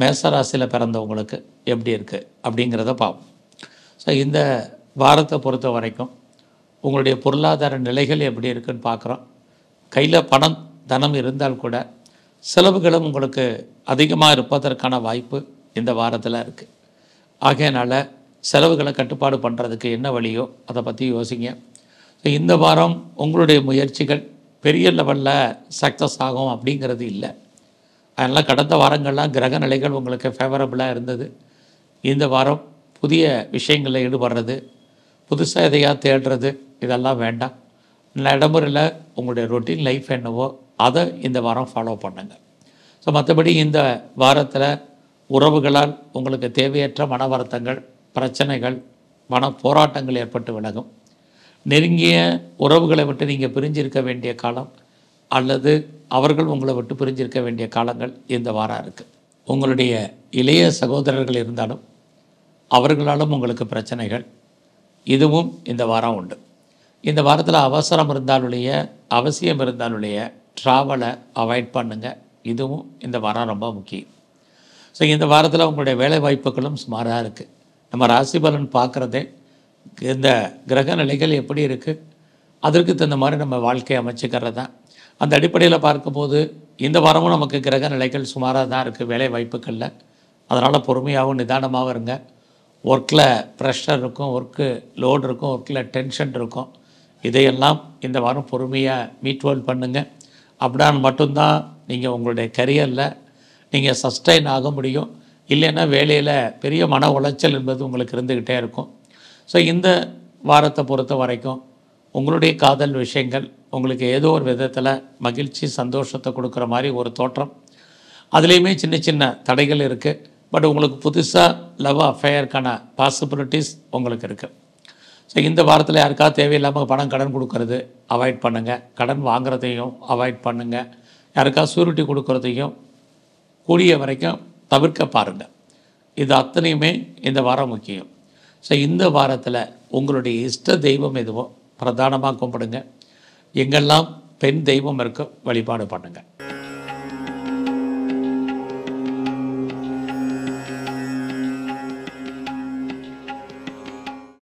மேசராசியில் பிறந்தவங்களுக்கு எப்படி இருக்குது அப்படிங்கிறத பார்ப்போம். ஸோ இந்த வாரத்தை பொறுத்த வரைக்கும் உங்களுடைய பொருளாதார நிலைகள் எப்படி இருக்குதுன்னு பார்க்குறோம். கையில் பணம் தனம் இருந்தால் கூட செலவுகளும் உங்களுக்கு அதிகமாக இருப்பதற்கான வாய்ப்பு இந்த வாரத்தில் இருக்குது. ஆகையினால் செலவுகளை கட்டுப்பாடு பண்ணுறதுக்கு என்ன வழியோ அதை பற்றி யோசிங்க. ஸோ இந்த வாரம் உங்களுடைய முயற்சிகள் பெரிய லெவலில் சக்ஸஸ் ஆகும் அப்படிங்கிறது இல்லை. அதனால் கடந்த வாரங்கள்லாம் கிரக நிலைகள் உங்களுக்கு ஃபேவரபுளாக இருந்தது. இந்த வாரம் புதிய விஷயங்களில் ஈடுபடுறது, புதுசாக எதையாக தேடுறது இதெல்லாம் வேண்டாம். நடைமுறையில் உங்களுடைய ரொட்டீன் லைஃப் என்னவோ அதை இந்த வாரம் ஃபாலோ பண்ணுங்க. ஸோ மற்றபடி இந்த வாரத்தில் உறவுகளால் உங்களுக்கு தேவையற்ற மன வருத்தங்கள், பிரச்சனைகள், மன போராட்டங்கள் ஏற்பட்டு விலகும். நெருங்கிய உறவுகளை விட்டு நீங்கள் பிரிஞ்சிருக்க வேண்டிய காலம் அல்லது அவர்கள் உங்களை விட்டு பிரிஞ்சிருக்க வேண்டிய காலங்கள் இந்த வாரம் இருக்குது. உங்களுடைய இளைய சகோதரர்கள் இருந்தாலும் அவர்களாலும் உங்களுக்கு பிரச்சனைகள் இதுவும் இந்த வாரம் உண்டு. இந்த வாரத்தில் அவசரம் இருந்தாலுடைய அவசியம் இருந்தாலுடைய ட்ராவலை அவாய்ட் பண்ணுங்கள். இதுவும் இந்த வாரம் ரொம்ப முக்கியம். ஸோ இந்த வாரத்தில் உங்களுடைய வேலை வாய்ப்புகளும் சுமாராக இருக்குது. நம்ம ராசி பலன் பார்க்குறதே இந்த கிரக நிலைகள் எப்படி இருக்குது அதற்கு தகுந்த மாதிரி நம்ம வாழ்க்கையை அமைச்சிக்கிறது தான். அந்த அடிப்படையில் பார்க்கும்போது இந்த வாரமும் நமக்கு கிரக நிலைகள் சுமாராக தான் இருக்குது வேலை வாய்ப்புகளில். அதனால் பொறுமையாகவும் நிதானமாகவும் இருங்க. ஒர்க்கில் ப்ரெஷர் இருக்கும், ஒர்க்கு லோடு இருக்கும், ஒர்க்கில் டென்ஷன் இருக்கும். இதையெல்லாம் இந்த வாரம் பொறுமையாக மீட்வல் பண்ணுங்கள். அப்படின்னா மட்டும்தான் நீங்கள் உங்களுடைய கரியரில் நீங்கள் சஸ்டைன் ஆக முடியும். இல்லைன்னா வேலையில் பெரிய மன உளைச்சல் என்பது உங்களுக்கு இருந்துக்கிட்டே இருக்கும். ஸோ இந்த வாரத்தை பொறுத்த வரைக்கும் உங்களுடைய காதல் விஷயங்கள் உங்களுக்கு ஏதோ ஒரு விதத்தில் மகிழ்ச்சி சந்தோஷத்தை கொடுக்குற மாதிரி ஒரு தோற்றம். அதுலேயுமே சின்ன சின்ன தடைகள் இருக்குது. பட் உங்களுக்கு புதுசாக லவ் அஃபேருக்கான பாசிபிலிட்டிஸ் உங்களுக்கு இருக்குது. ஸோ இந்த வாரத்தில் யாருக்காவது தேவையில்லாமல் பணம் கடன் கொடுக்கறது அவாய்ட் பண்ணுங்கள். கடன் வாங்குறதையும் அவாய்ட் பண்ணுங்கள். யாருக்காவது சூரிட்டி கொடுக்குறதையும் கூடிய வரைக்கும் தவிர்க்க பாருங்கள். இது அத்தனையுமே இந்த வாரம் முக்கியம். ஸோ இந்த வாரத்தில் உங்களுடைய இஷ்ட தெய்வம் எதுவோ பிரதானமாக கும்பிடுங்க. எங்கெல்லாம் பெண் தெய்வம் இருக்கோ வழிபாடு பண்ணுங்கள்.